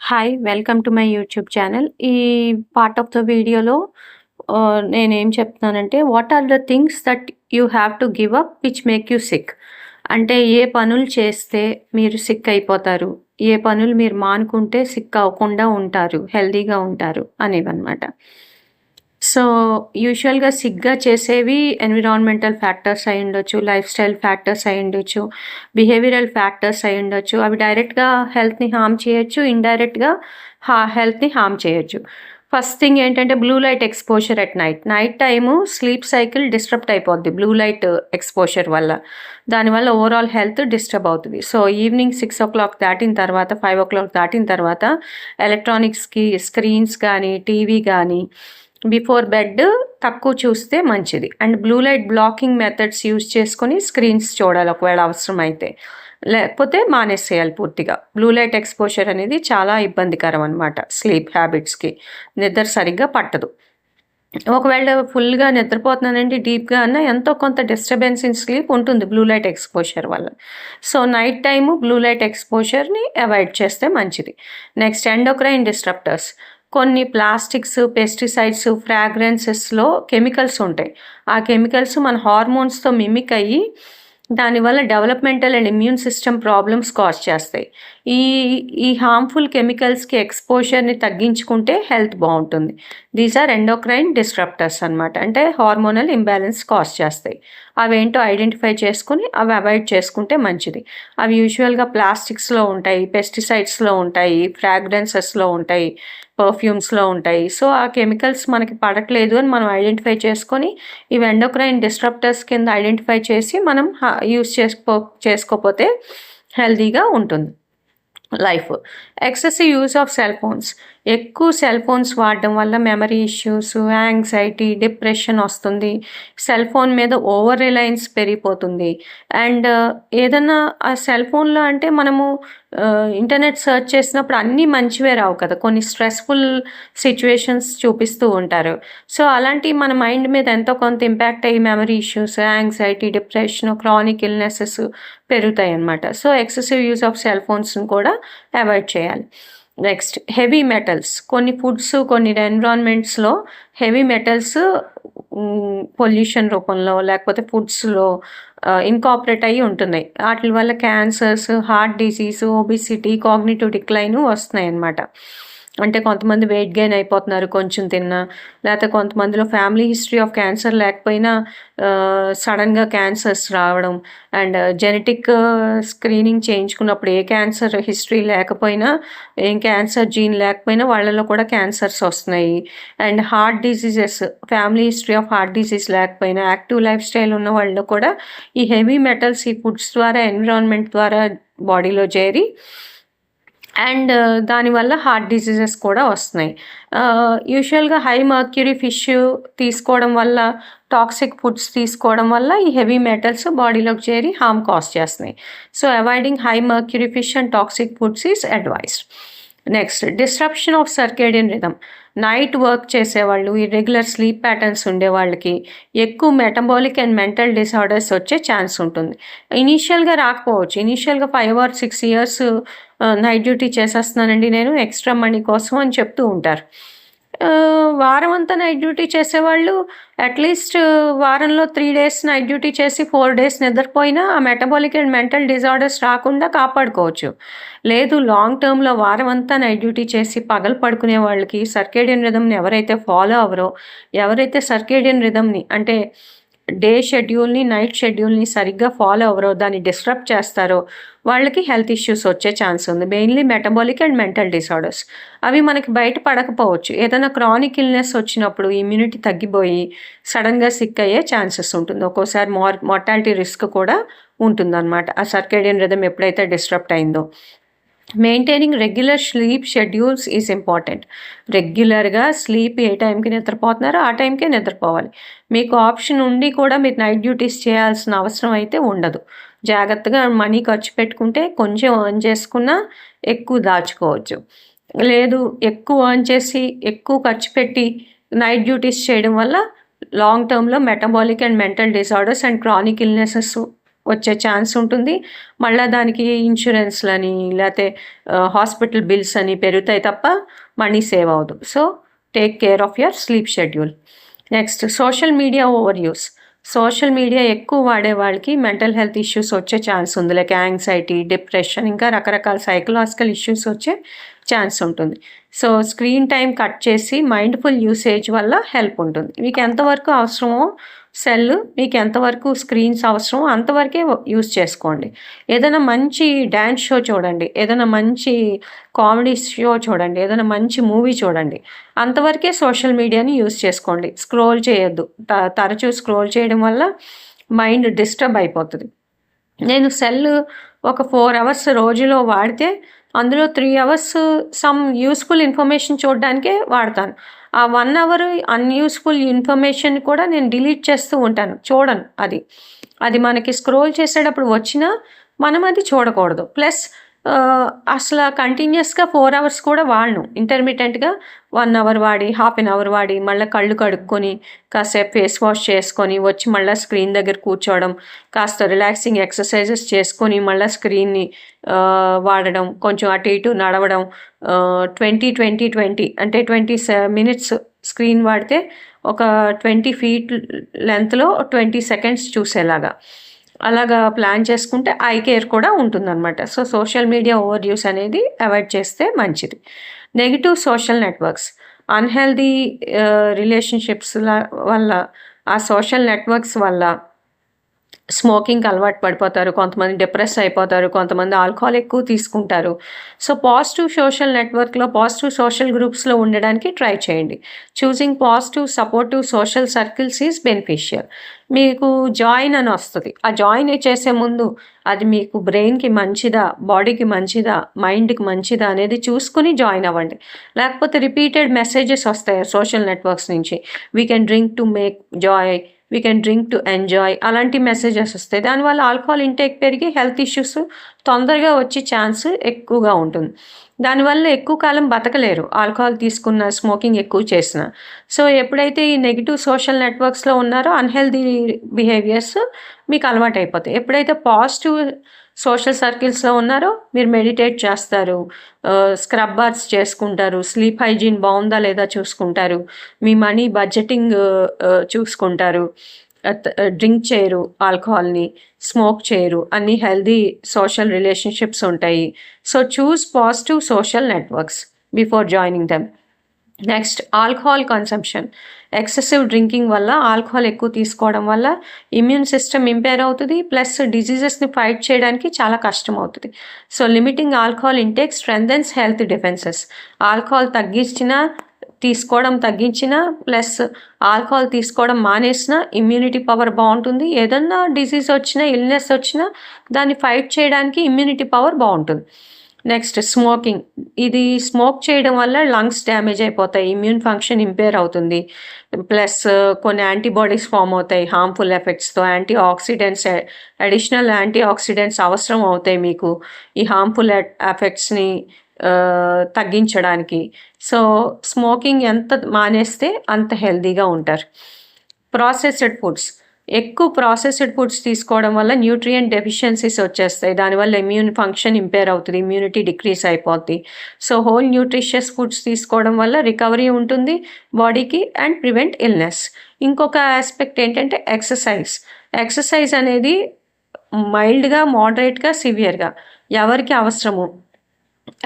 Hi! Welcome to my YouTube channel. ఈ part of the వీడియోలో నేనేం చెప్తున్నానంటే, what are the things that you have to give up which make you sick. అంటే ఏ పనులు చేస్తే మీరు సిక్ అయిపోతారు, ఏ పనులు మీరు మానుకుంటే సిక్ అవ్వకుండా ఉంటారు, హెల్తీగా ఉంటారు అనేవన్నమాట. సో, యూజువల్‌గా సిక్‌గా చేసేవి ఎన్విరాన్మెంటల్ ఫ్యాక్టర్స్ అయ్యుండొచ్చు, లైఫ్ స్టైల్ ఫ్యాక్టర్స్ అయ్యుండొచ్చు, బిహేవియరల్ ఫ్యాక్టర్స్ అయ్యుండొచ్చు. అవి డైరెక్ట్‌గా హెల్త్‌ని హార్మ్ చేయొచ్చు, ఇండైరెక్ట్‌గా హెల్త్‌ని హార్మ్ చేయొచ్చు. ఫస్ట్ థింగ్ ఏంటంటే blue light exposure at night. Night time sleep cycle disturb అయిపోద్ది బ్లూ లైట్ ఎక్స్‌పోజర్ వల్ల. దానివల్ల ఓవరాల్ హెల్త్ డిస్టర్బ్ అవుతది. సో, ఈవినింగ్ 6:00 దాటిన తర్వాత, 5:00 దాటిన తర్వాత ఎలక్ట్రానిక్స్‌కి స్క్రీన్స్ గానీ, టీవీ గానీ బిఫోర్ బెడ్ తక్కువ చూస్తే మంచిది. And blue light blocking methods use చేసుకొని స్క్రీన్స్ చూడాలి ఒకవేళ అవసరమైతే. లేకపోతే మానేసేయాలి పూర్తిగా. బ్లూ లైట్ ఎక్స్‌పోజర్ అనేది చాలా ఇబ్బందికరం అనమాట స్లీప్ హ్యాబిట్స్‌కి. నిద్ర సరిగ్గా పట్టదు. ఒకవేళ ఫుల్‌గా నిద్రపోతున్నానండి డీప్‌గా అన్నా ఎంతో కొంత డిస్టర్బెన్స్ ఇన్ స్లీప్ ఉంటుంది బ్లూ లైట్ ఎక్స్‌పోజర్ వల్ల. So, night time blue light ఎక్స్‌పోజర్‌ని అవాయిడ్ చేస్తే మంచిది. Next endocrine disruptors. కొన్ని ప్లాస్టిక్స్, పెస్టిసైడ్స్, ఫ్రాగ్రెన్సెస్‌లో కెమికల్స్ ఉంటాయి. ఆ కెమికల్స్ మన హార్మోన్స్‌తో మిమిక్ అయ్యి దానివల్ల developmental and immune system problems cause చేస్తాయి. ఈ ఈ హార్మ్‌ఫుల్ కెమికల్స్‌కి ఎక్స్‌పోజర్‌ని తగ్గించుకుంటే హెల్త్ బావుంటుంది. దీస్ ఆర్ ఎండోక్రైన్ డిస్రప్టర్స్ అనమాట. అంటే హార్మోనల్ ఇంబాలెన్స్ కాజ్ చేస్తాయి. అవేంటో ఐడెంటిఫై చేసుకొని అవి అవాయిడ్ చేసుకుంటే మంచిది. అవి యూజువల్‌గా ప్లాస్టిక్స్‌లో ఉంటాయి, పెస్టిసైడ్స్‌లో ఉంటాయి, ఫ్రాగ్రెన్సెస్‌లో ఉంటాయి, పర్ఫ్యూమ్స్‌లో ఉంటాయి. సో, ఆ కెమికల్స్ మనకి పడట్లేదు అని మనం ఐడెంటిఫై చేసుకొని ఇవి ఎండోక్రైన్ డిస్రప్టర్స్ కింద ఐడెంటిఫై చేసి మనం యూజ్ చేసుకోపోతే హెల్తీగా ఉంటుంది life. Excessive use of cell phones. ఎక్కువ సెల్ ఫోన్స్ వాడడం వల్ల మెమరీ ఇష్యూస్, యాంగ్జైటీ, డిప్రెషన్ వస్తుంది. సెల్ ఫోన్ మీద ఓవర్ రిలయన్స్ పెరిగిపోతుంది. అండ్ ఏదన్నా ఆ సెల్ ఫోన్‌లో అంటే మనము ఇంటర్నెట్ సెర్చ్ చేసినప్పుడు అన్నీ మంచివే రావు కదా! కొన్ని స్ట్రెస్‌ఫుల్ సిట్యుయేషన్స్ చూపిస్తూ ఉంటారు. సో, అలాంటివి మన మైండ్ మీద ఎంతో కొంత ఇంపాక్ట్ అయ్యి memory issues, anxiety, depression, chronic illnesses పెరుగుతాయన్నమాట. So, excessive use of cell ఫోన్స్‌ని కూడా అవాయిడ్ చేయాలి. Next heavy metals. కొన్ని ఫుడ్స్, కొన్ని ఎన్విరాన్మెంట్స్‌లో హెవీ మెటల్స్ పొల్యూషన్ రూపంలో లేకపోతే ఫుడ్స్‌లో ఇన్కార్పొరేట్ అయ్యి ఉంటున్నాయి. ఆటిల వల్ల cancers, heart disease, obesity, cognitive decline వస్తున్నాయన్నమాట. అంటే కొంతమంది వెయిట్ గెయిన్ అయిపోతున్నారు కొంచెం తిన్నా. లేకపోతే కొంతమందిలో ఫ్యామిలీ హిస్టరీ ఆఫ్ క్యాన్సర్ లేకపోయినా సడన్‌గా క్యాన్సర్స్ రావడం. అండ్ జెనెటిక్ స్క్రీనింగ్ చేయించుకున్నప్పుడు ఏ క్యాన్సర్ హిస్టరీ లేకపోయినా, ఏం క్యాన్సర్ జీన్ లేకపోయినా వాళ్ళలో కూడా క్యాన్సర్స్ వస్తున్నాయి. And heart diseases, family history of heart disease లేకపోయినా, యాక్టివ్ లైఫ్ స్టైల్ ఉన్న వాళ్ళలో కూడా ఈ హెవీ మెటల్స్ ఈ ఫుడ్స్ ద్వారా, ఎన్విరాన్మెంట్ ద్వారా బాడీలో చేరి అండ్ దానివల్ల హార్ట్ డిసీజెస్ కూడా వస్తున్నాయి. యూజువల్‌గా హై మర్క్యూరీ ఫిష్ తీసుకోవడం వల్ల, టాక్సిక్ ఫుడ్స్ తీసుకోవడం వల్ల ఈ హెవీ మెటల్స్ బాడీలోకి చేరి హార్మ్ కాజ్ చేస్తున్నాయి. So, avoiding high mercury fish and toxic foods is advised. Next disruption of circadian rhythm. Night work చేసేవాళ్ళు, ఇర్రెగ్యులర్ స్లీప్ ప్యాటర్న్స్ ఉండేవాళ్ళకి ఎక్కువ మెటబాలిక్ అండ్ మెంటల్ డిసార్డర్స్ వచ్చే ఛాన్స్ ఉంటుంది. ఇనీషియల్‌గా రాకపోవచ్చు. ఇనీషియల్‌గా 5 ఆర్ 6 ఇయర్స్ నైట్ డ్యూటీ చేసేస్తున్నానండి నేను extra money కోసం అని చెప్తూ ఉంటారు. వారం అంతా నైట్ డ్యూటీ చేసేవాళ్ళు అట్‌లీస్ట్ వారంలో 3 డేస్ నైట్ డ్యూటీ చేసి 4 డేస్ నిద్రపోయినా ఆ మెటబాలిక్ అండ్ మెంటల్ డిసార్డర్స్ రాకుండా కాపాడుకోవచ్చు. లేదు లాంగ్ టర్మ్‌లో వారం అంతా నైట్ డ్యూటీ చేసి పగలు పడుకునే వాళ్ళకి సర్కేడియన్ రిథమ్‌ని ఎవరైతే ఫాలో అవ్వరో, ఎవరైతే సర్కేడియన్ రిథమ్‌ని అంటే డే షెడ్యూల్‌ని, నైట్ షెడ్యూల్‌ని సరిగ్గా ఫాలో అవ్వరో, దాన్ని డిస్టర్బ్ చేస్తారో వాళ్ళకి హెల్త్ ఇష్యూస్ వచ్చే ఛాన్స్ ఉంది. Mainly metabolic and mental disorders. అవి మనకి బయట పడకపోవచ్చు. ఏదైనా క్రానిక్ ఇల్‌నెస్ వచ్చినప్పుడు ఇమ్యూనిటీ తగ్గిపోయి సడెన్‌గా సిక్ అయ్యే ఛాన్సెస్ ఉంటుంది. ఒక్కోసారి మార్టాలిటీ రిస్క్ కూడా ఉంటుందన్నమాట. ఆ సర్కేడియన్ రిథమ్ ఎప్పుడైతే డిస్టర్బ్ అయిందో. Maintaining regular sleep schedules is important. రెగ్యులర్‌గా స్లీప్ ఏ టైంకి నిద్రపోతున్నారో ఆ టైంకే నిద్రపోవాలి. మీకు ఆప్షన్ ఉండి కూడా మీరు నైట్ డ్యూటీస్ చేయాల్సిన అవసరం అయితే ఉండదు. జాగ్రత్తగా మనీ ఖర్చు పెట్టుకుంటే కొంచెం ఎర్న్ చేసుకున్నా ఎక్కువ దాచుకోవచ్చు. లేదు ఎక్కువ ఎర్న్ చేసి, ఎక్కువ ఖర్చు పెట్టి నైట్ డ్యూటీస్ చేయడం వల్ల లాంగ్ టర్మ్‌లో metabolic and mental disorders and chronic illnesses వచ్చే ఛాన్స్ ఉంటుంది. మళ్ళా దానికి ఇన్సూరెన్స్‌లని లేతే హాస్పిటల్ బిల్స్ అని పెరుగుతాయి తప్ప మనీ సేవ్ అవ్వదు. So, take care of your sleep schedule. Next social media over use. Social media ఎక్కువ వాడే వాళ్ళకి మెంటల్ హెల్త్ ఇష్యూస్ వచ్చే ఛాన్స్ ఉంది. లైక్ యాంగ్జైటీ, డిప్రెషన్ ఇంకా రకరకాల సైకలాజికల్ ఇష్యూస్ వచ్చే ఛాన్స్ ఉంటుంది. సో, స్క్రీన్ టైం కట్ చేసి మైండ్‌ఫుల్ యూసేజ్ వల్ల హెల్ప్ ఉంటుంది. మీకు ఎంతవరకు అవసరమో సెల్, మీకు ఎంతవరకు స్క్రీన్స్ అవసరమో అంతవరకే యూజ్ చేసుకోండి. ఏదైనా మంచి డ్యాన్స్ షో చూడండి, ఏదైనా మంచి కామెడీ షో చూడండి, ఏదైనా మంచి మూవీ చూడండి. అంతవరకే సోషల్ మీడియాని యూజ్ చేసుకోండి. స్క్రోల్ చేయొద్దు. తరచూ స్క్రోల్ చేయడం వల్ల మైండ్ డిస్టర్బ్ అయిపోతుంది. నేను సెల్ ఒక 4 అవర్స్ రోజులో వాడితే అందులో 3 అవర్స్ సమ్ యూస్‌ఫుల్ ఇన్ఫర్మేషన్ చూడడానికే వాడతాను. ఆ 1 అవర్ అన్‌యూస్‌ఫుల్ ఇన్ఫర్మేషన్ కూడా నేను డిలీట్ చేస్తూ ఉంటాను. చూడను అది. అది మనకి స్క్రోల్ చేసేటప్పుడు వచ్చినా మనం అది చూడకూడదు. ప్లస్ అసల కంటిన్యూయస్‌గా 4 అవర్స్ కూడా వాడను. ఇంటర్మిటెంట్‌గా 1 అవర్ వాడి, హాఫ్ ఎన్ అవర్ వాడి, మళ్ళా కళ్ళు కడుక్కొని, కాసేపు ఫేస్ వాష్ చేసుకొని, వచ్చి మళ్ళా స్క్రీన్ దగ్గర కూర్చోవడం, కాస్త రిలాక్సింగ్ ఎక్సర్సైజెస్ చేసుకొని, మళ్ళా స్క్రీన్‌ని వాడడం, కొంచెం అటు ఇటు నడవడం. 20, 20, 20 అంటే 20 మినిట్స్ స్క్రీన్ వాడితే ఒక 20 ఫీట్ లెంగ్త్‌లో 20 సెకండ్స్ చూసేలాగా. అలాగా ప్లాన్ చేసుకుంటే ఐ కేర్ కూడా ఉంటుందన్నమాట. So, social media over use అనేది అవాయిడ్ చేస్తే మంచిది. Negative social networks. అన్‌హెల్తీ రిలేషన్‌షిప్స్‌ల వల్ల, ఆ సోషల్ నెట్వర్క్స్ వల్ల స్మోకింగ్‌కి అలవాటు పడిపోతారు. కొంతమంది డిప్రెస్ అయిపోతారు. కొంతమంది ఆల్కహాల్ ఎక్కువ తీసుకుంటారు. సో, పాజిటివ్ సోషల్ నెట్వర్క్‌లో, పాజిటివ్ సోషల్ గ్రూప్స్‌లో ఉండడానికి ట్రై చేయండి. Choosing positive supportive social circles is beneficial. మీకు జాయిన్ అని వస్తది. ఆ జాయిన్ చేసే ముందు అది మీకు బ్రెయిన్‌కి మంచిదా, బాడీకి మంచిదా, మైండ్‌కి మంచిదా అనేది చూసుకొని జాయిన్ అవ్వండి. లేకపోతే రిపీటెడ్ మెసేజెస్ వస్తాయి సోషల్ నెట్వర్క్స్ నుంచి. We can drink to make Joy, we can drink to enjoy అలాంటి మెసేజెస్ వస్తాయి. దానివల్ల ఆల్కహాల్ ఇంటేక్ పెరిగి హెల్త్ ఇష్యూస్ తొందరగా వచ్చే ఛాన్స్ ఎక్కువగా ఉంటుంది. దానివల్ల ఎక్కువ కాలం బతకలేరు ఆల్కహాల్ తీసుకున్న, స్మోకింగ్ ఎక్కువ చేసిన. సో, ఎప్పుడైతే ఈ నెగెటివ్ సోషల్ నెట్వర్క్స్‌లో ఉన్నారో అన్‌హెల్తీ బిహేవియర్స్ మీకు అలవాటైపోతాయి. ఎప్పుడైతే పాజిటివ్ సోషల్ సర్కిల్స్‌లో ఉన్నారో మీరు మెడిటేట్ చేస్తారు, స్క్రబ్ బాత్స్ చేసుకుంటారు, స్లీప్ హైజీన్ బాగుందా లేదా చూసుకుంటారు, మీ మనీ బడ్జెటింగ్ చూసుకుంటారు, డ్రింక్ చేయరు ఆల్కహాల్‌ని, స్మోక్ చేయరు, అన్ని హెల్తీ సోషల్ రిలేషన్‌షిప్స్ ఉంటాయి. So, choose positive social networks before joining them. Next alcohol consumption. Excessive drinking వల్ల, ఆల్కహాల్ ఎక్కువ తీసుకోవడం వల్ల ఇమ్యూన్ సిస్టమ్ ఇంపేర్ అవుతుంది. ప్లస్ డిజీజెస్ని ఫైట్ చేయడానికి చాలా కష్టం అవుతుంది. So, limiting alcohol intake strengthens health defences. Alcohol తీసుకోవడం తగ్గించినా, ప్లస్ ఆల్కహాల్ తీసుకోవడం మానేసినా ఇమ్యూనిటీ పవర్ బాగుంటుంది. ఏదన్నా డిసీజ్ వచ్చినా, ఇల్నెస్ వచ్చినా దాన్ని ఫైట్ చేయడానికి ఇమ్యూనిటీ పవర్ బాగుంటుంది. Next smoking. ఇది స్మోక్ చేయడం వల్ల లంగ్స్ డ్యామేజ్ అయిపోతాయి, ఇమ్యూన్ ఫంక్షన్ ఇంపేర్ అవుతుంది. ప్లస్ కొన్ని యాంటీబాడీస్ ఫామ్ అవుతాయి హార్మ్ఫుల్ ఎఫెక్ట్స్‌తో. అడిషనల్ యాంటీ ఆక్సిడెంట్స్ అవసరం అవుతాయి మీకు ఈ హార్మ్ఫుల్ ఎఫెక్ట్స్‌ని తగ్గించడానికి. సో, స్మోకింగ్ ఎంత మానేస్తే అంత హెల్తీగా ఉంటారు. Processed foods. ఎక్కువ ప్రాసెస్డ్ ఫుడ్స్ తీసుకోవడం వల్ల న్యూట్రియంట్ డెఫిషియన్సీస్ వచ్చేస్తాయి. దానివల్ల ఇమ్యూన్ ఫంక్షన్ ఇంపేర్ అవుతుంది, ఇమ్యూనిటీ డిక్రీస్ అయిపోద్ది. సో, హోల్ న్యూట్రిషియస్ ఫుడ్స్ తీసుకోవడం వల్ల రికవరీ ఉంటుంది బాడీకి అండ్ ప్రివెంట్ ఇల్నెస్. ఇంకొక ఆస్పెక్ట్ ఏంటంటే ఎక్సర్సైజ్. ఎక్సర్సైజ్ అనేది మైల్డ్‌గా, మోడరేట్‌గా, సివియర్‌గా ఎవరికి అవసరము.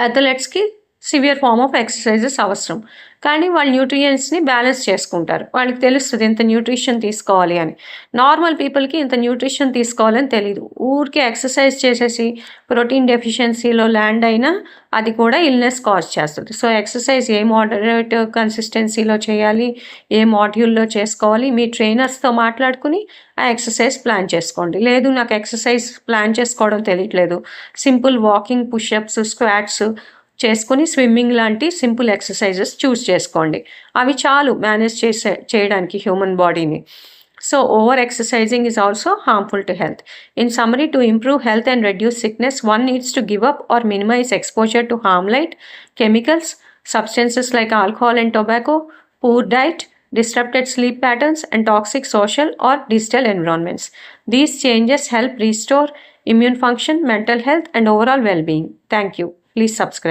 అథ్లెట్స్‌కి సివియర్ ఫార్మ్ ఆఫ్ ఎక్సర్సైజెస్ అవసరం. కానీ వాళ్ళు న్యూట్రియంట్స్‌ని బ్యాలెన్స్ చేసుకుంటారు. వాళ్ళకి తెలుస్తది ఇంత న్యూట్రిషన్ తీసుకోవాలి అని. నార్మల్ పీపుల్‌కి ఇంత న్యూట్రిషన్ తీసుకోవాలని తెలీదు. ఊరికే ఎక్సర్సైజ్ చేసేసి ప్రోటీన్ డెఫిషియన్సీలో ల్యాండ్ అయినా అది కూడా ఇల్నెస్ కాజ్ చేస్తది. సో, ఎక్సర్సైజ్ ఏ మోడరేట్ కన్సిస్టెన్సీలో చేయాలి, ఏ మాడ్యూల్‌లో చేసుకోవాలి, మీ ట్రైనర్స్‌తో మాట్లాడుకుని ఆ ఎక్సర్సైజ్ ప్లాన్ చేసుకోండి. లేదు నాకు ఎక్సర్సైజ్ ప్లాన్ చేసుకోవడం తెలియట్లేదు, సింపుల్ వాకింగ్, పుషప్స్, స్క్వాట్స్ చేసుకొని స్విమ్మింగ్ లాంటి సింపుల్ ఎక్సర్సైజెస్ చూస్ చేసుకోండి. అవి చాలు మేనేజ్ చేయడానికి హ్యూమన్ బాడీని. So, over exercising is also harmful to health. In summary, to improve health and reduce sickness, one needs to give up or minimize exposure to harm like chemicals, substances like alcohol and tobacco, poor diet, disrupted sleep patterns, and toxic social or digital environments. These changes help restore immune function, mental health, and overall well being. Thank you. Please subscribe.